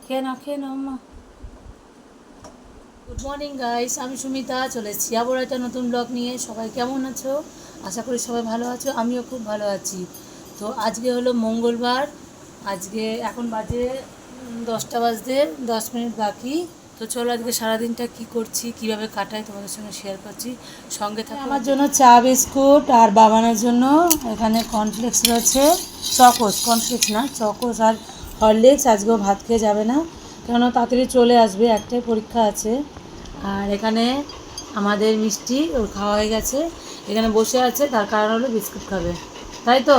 খেয়ে নাও মা। Good morning guys, আমি সুমিতা চলে এসেছি আবার একটা নতুন ব্লগ নিয়ে। সবাই কেমন আছো? আশা করি সবাই ভালো আছো, আমিও খুব ভালো আছি। তো আজকে হলো মঙ্গলবার, আজকে এখন বাজে 10টা বাজতে 10 মিনিট বাকি। তো চলো আজকে সারাদিনটা কি করছি, কিভাবে কাটাই তোমাদের সঙ্গে শেয়ার করছি, সঙ্গে থাকো। আমার জন্য চা বিস্কুট আর বাবানের জন্য এখানে কর্নফ্লেক্স রয়েছে, চকোস, কর্নফ্লেক্স না চকোস আর হরলিক্স। আজকেও ভাত খেয়ে যাবে না, কেননা তাড়াতাড়ি চলে আসবে, একটাই পরীক্ষা আছে। আর এখানে আমাদের মিষ্টি ওর খাওয়া হয়ে গেছে, এখানে বসে আছে, তার কারণ হলো বিস্কুট খাবে, তাই তো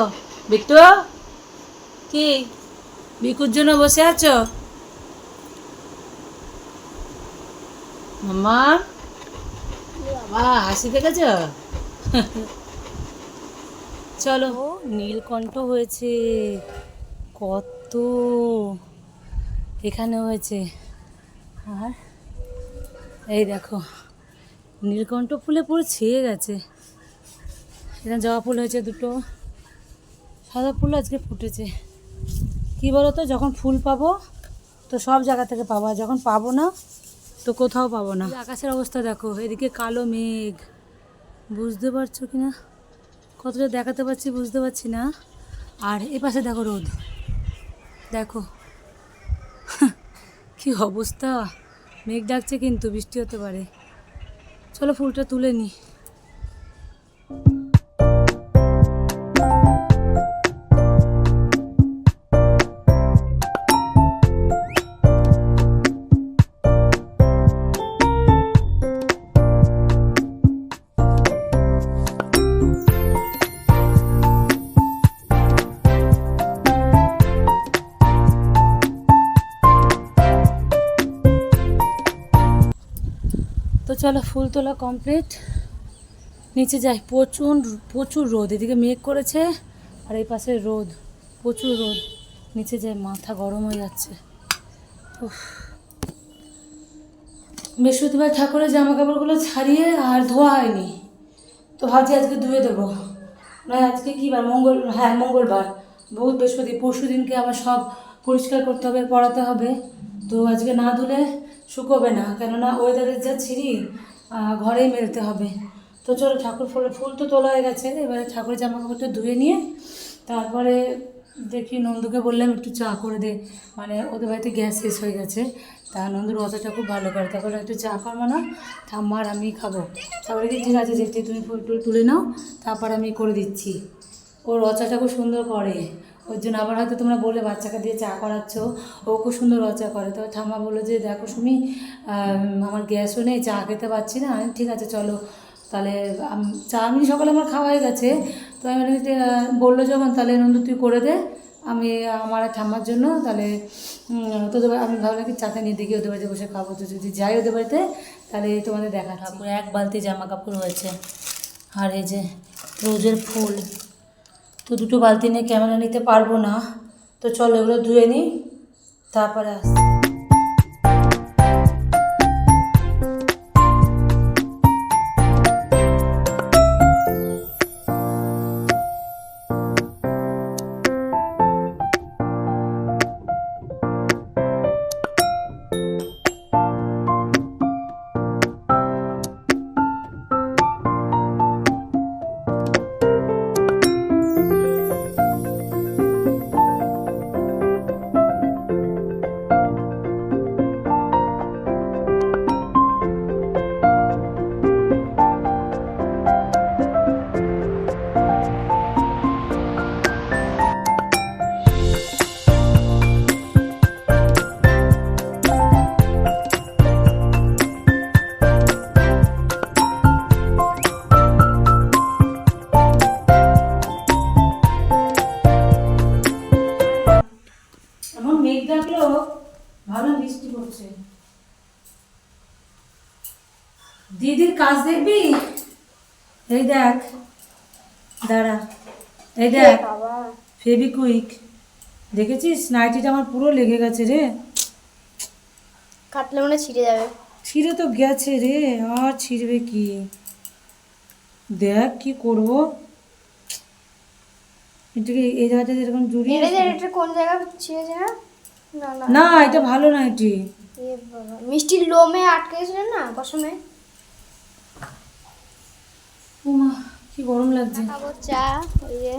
বিট্টু? কি বিকুর জন্য বসে আছো মাম্মা? বাবা হাসি দেখেছ? চলো। নীলকণ্ঠ হয়েছে কত, এখানে হয়েছে। আর এই দেখো নীলকণ্ঠ ফুলে পুরো ছেয়ে গেছে। এখানে জবা ফুল হয়েছে দুটো, সাদা ফুল আজকে ফুটেছে। কী বলো তো, যখন ফুল পাবো তো সব জায়গা থেকে পাবো, আর যখন পাবো না তো কোথাও পাবো না। আকাশের অবস্থা দেখো, এদিকে কালো মেঘ, বুঝতে পারছো কি না, কতটা দেখাতে পারছি বুঝতে পারছি না। আর এ পাশে দেখো রোদ, দেখো কি অবস্থা, মেঘ ডাকছে কিন্তু বৃষ্টি হতে পারে। চলো ফুলটা তুলে নিই। তো চলো ফুল তোলা কমপ্লিট, নিচে যাই। প্রচুর প্রচুর রোদ, এদিকে মেঘ করেছে আর এই পাশে রোদ, প্রচুর রোদ। নিচে যাই, মাথা গরম হয়ে যাচ্ছে। উফ, বৃহস্পতিবার ঠাকুরের জামা কাপড়গুলো ছাড়িয়ে আর ধোয়া হয়নি, তো ভাবছি আজকে ধুয়ে দেবো। নয় আজকে কী বার, হ্যাঁ মঙ্গলবার, বহুত বৃহস্পতি, পরশু দিনকে আমার সব পরিষ্কার করতে হবে, পড়াতে হবে। তো আজকে না ধুলে শুকোবে না, কেননা ওয়েদারের যা ছিঁড়ি, ঘরেই মেলতে হবে। তো চলো ঠাকুর ফুল তো তোলা হয়ে গেছে, এবারে ঠাকুরের জামা কাপড়টা ধুয়ে নিয়ে তারপরে দেখি নন্দুকে বললাম একটু চা করে দে, মানে ওদের বাড়িতে গ্যাস শেষ হয়ে গেছে। তা নন্দুর রচাটা খুব ভালো করে, তারপরে একটু চা করবো না, ঠাম্মা আর আমি খাবো। তারপরে কি ঠিক আছে যেতে, তুমি ফুল টুল তুলে নাও, তারপর আমি করে দিচ্ছি। ও রচাটা খুব সুন্দর করে, ওই জন্য আবার হয়তো তোমরা বলে বাচ্চাকে দিয়ে চা করাচ্ছ, ও খুব সুন্দর রচা করে। তবে ঠাম্মা বললো যে দেখো সুমি, আমার গ্যাসও নেই, চা খেতে পারছি না। ঠিক আছে চলো তাহলে, চা আমি সকালে আমার খাওয়া হয়ে গেছে। তো আমি বললো যখন, তাহলে নন্দু তুই করে দে, আমি আমার ঠাম্মার জন্য তাহলে তোদের আমি ভাবলাম কি চাটা নিয়ে দেখি ওদের বাড়িতে বসে খাবো। তো যদি যাই ওদের বাড়িতে তাহলে তোমাদের দেখা ঠাকুর, এক বালতি জামা কাপড় হয়েছে। আর এই যে রোজের ফুল, তো দুটো বালতি নিয়ে ক্যামেরা নিতে পারবো না, তো চলো এগুলো ধুয়ে নিই তারপরে আসছি। এমন মেঘ ডাকলো, ভালো বৃষ্টি পড়ছে। দিদির কাজ দেখবি? এই দেখ, দাঁড়া, এই দেখ ফেবিকুইক, দেখেছিস নাইটিটা আমার পুরো লেগে গেছে রে, কাটলে মনে ছিঁড়ে যাবে। ছিঁড়ে তো গেছে রে, আর ছিঁড়বে কি, দেখ কি করবো। এটাকে এই জায়গাটা যেরকম জুড়িয়ে, এটা কোন জায়গা ছিঁড়েছে না? না না না এটা ভালো না এটি। এ বাবা, মিষ্টির লোমে আটকে গেছিল না পশমে। ওমা কি গরম লাগছে। খাবো চা, ওই যে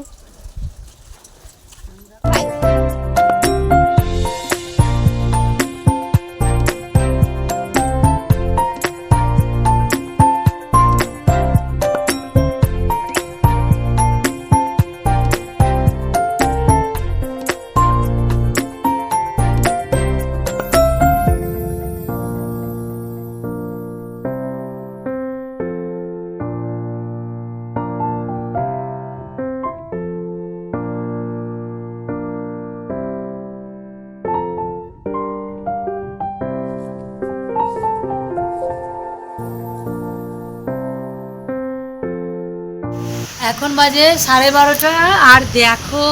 এখন বাজে 12:30 আর দেখো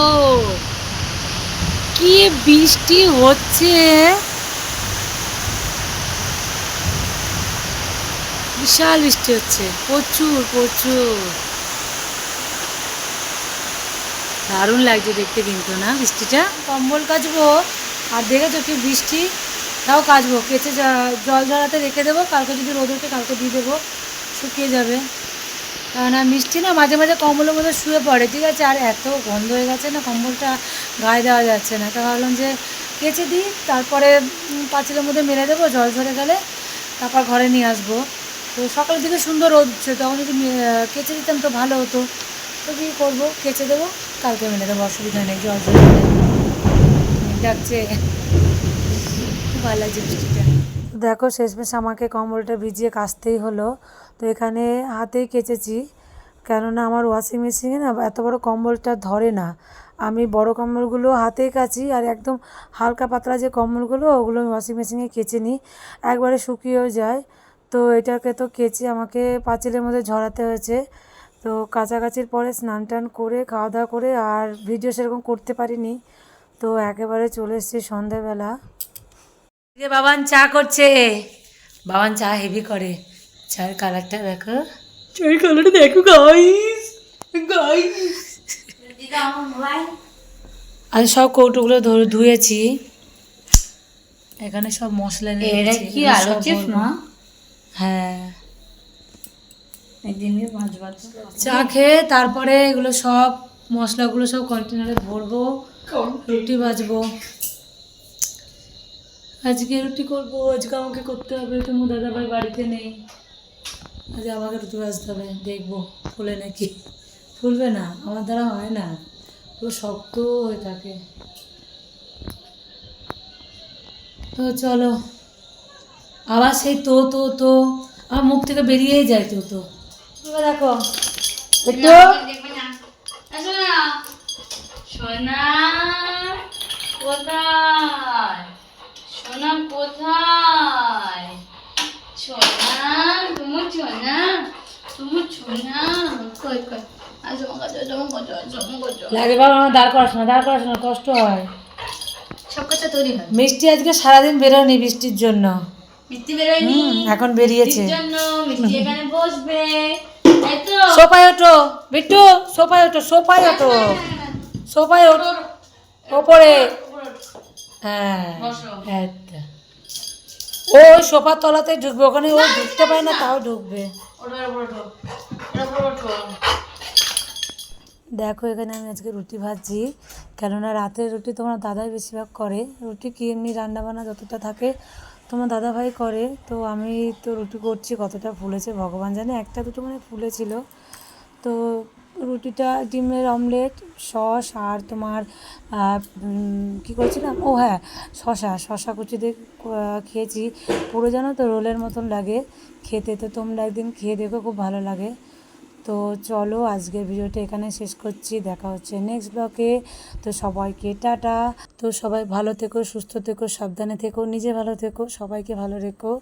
কি বৃষ্টি হচ্ছে, বিশাল বৃষ্টি হচ্ছে, প্রচুর প্রচুর। দারুণ লাগছে দেখতে কিন্তু না বৃষ্টিটা। কম্বল কাচবো আর দেখেছো কি বৃষ্টি, তাও কাচবো, কেচে জল ঝরাতে রেখে দেবো, কালকে যদি রোদ ওঠে কালকে দিয়ে দেবো, শুকিয়ে যাবে। না মিষ্টি না মাঝে মাঝে কম্বলের মধ্যে শুয়ে পড়ে, ঠিক আছে, আর এত গন্ধ হয়ে গেছে না কম্বলটা গায়ে দেওয়া যাচ্ছে না, তা ভাবলাম যে কেচে দিই, তারপরে পাঁচিলের মধ্যে মেলে দেবো, জল ঝরে গেলে তারপর ঘরে নিয়ে আসবো। তো সকালের দিকে সুন্দর রোদ উঠছে, তখন যদি কেচে দিতাম তো ভালো হতো। তো কী করবো, কেচে দেবো, কালকে মেলে দেবো, অসুবিধা নেই, জল ঝরে গেলে ডাকছে। খুব ভালো লাগছে বৃষ্টিটা। দেখো শেষমেশ আমাকে কম্বলটা ভিজিয়ে কাচতেই হলো। তো এখানে হাতেই কেচেছি, কেননা আমার ওয়াশিং মেশিনে না এত বড় কম্বলটা ধরে না। আমি বড় কম্বলগুলো হাতেই কাচি, আর একদম হালকা পাতলা যে কম্বলগুলো ওগুলো আমি ওয়াশিং মেশিনে কেচে নিই, একবারে শুকিয়েও যায়। তো এটাকে তো কেচে আমাকে পাঁচিলের মধ্যে ঝরাতে হয়েছে। তো কাচাকাচির পরে স্নান টান করে খাওয়া দাওয়া করে আর ভিডিও সেরকম করতে পারিনি। তো একেবারে চলে এসেছি সন্ধেবেলা। যে বাবান চা করছে, বাবান চা হেভি করে, চায়ের কালারটা দেখো, চায়ের কালারটা দেখো গাইস গাইস। আজ সব কৌটোগুলো ধুয়েছি, এখানে সব মশলা এটা কি আলু চিপস মা? হ্যাঁ, একদিন ভাজবা তো। চা খেয়ে তারপরে এগুলো সব মশলাগুলো সব কন্টেনারে ভরবো, রুটি ভাজবো। আজকে রুটি করবো, আজকে আমাকে করতে হবে, তোমার দাদাভাই বাড়িতে নেই, আজকে আমাকে রুটি ভাজতে হবে, দেখবো ফুলে নাকি। ফুলবে না, আমার দ্বারা হয় না, পুরো শক্ত হয়ে থাকে। তো চলো, আবার সেই তো তো তো আমার মুখ থেকে বেরিয়েই যায় তো তো। দেখো একটু সোনা কোথায়, সোনা কোথায়, সোনা তুমি সোনা, তুমি সোনা কই কই, আজ জমা করছো। লাগে বাবা, আমার দাঁড় করাশোনা, দাঁড় করাশোনা কষ্ট হয়। সব কথা তৈরি হয়। মিষ্টি আজকে সারাদিন বেরোয়নি বৃষ্টির জন্য, মিষ্টি বেরোয়নি, এখন বেরিয়েছে। মিষ্টির জন্য মিষ্টি এখানে বসবে, তাই তো? সোফায় ওঠো বিট্টু, সোফায় ওঠো, সোফায় ওঠো, সোফায় ওঠো, ওপরে। হ্যাঁ একটা ও ওই সোফার তলাতে ঢুকবে, ওখানে ও ঢুকতে পারে না, তাও ঢুকবে। দেখো এখানে আমি আজকে রুটি ভাজছি, কেননা রাতের রুটি তোমার দাদাই বেশিরভাগ করে, রুটি কি এমনি রান্নাবান্না যতটা থাকে তোমার দাদাভাই করে। তো আমি তো রুটি করছি, কতটা ফুলেছে ভগবান জানে, একটা দুটো মানে ফুলেছিল। তো রুটিটা ডিমের অমলেট, সস আর তোমার কী করছিলাম, ও হ্যাঁ শশা কুচি দিয়ে খেয়েছি, পুরো জানো তো রোলের মতন লাগে খেতে। তো তোমরা একদিন খেয়ে দেখো, খুব ভালো লাগে। তো চলো আজকের ভিডিওটা এখানে শেষ করছি, দেখা হচ্ছে নেক্সট ব্লগে। তো সবাইকে টাটা। তো সবাই ভালো থেকো, সুস্থ থেকো, সাবধানে থেকো, নিজে ভালো থেকো, সবাইকে ভালো রেখো।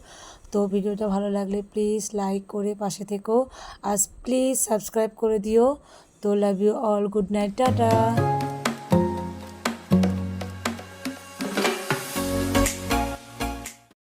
তো ভিডিওটা ভালো লাগলে প্লিজ লাইক করে পাশে থেকো, আর প্লিজ সাবস্ক্রাইব করে দিও। তো love you all, good night, tata.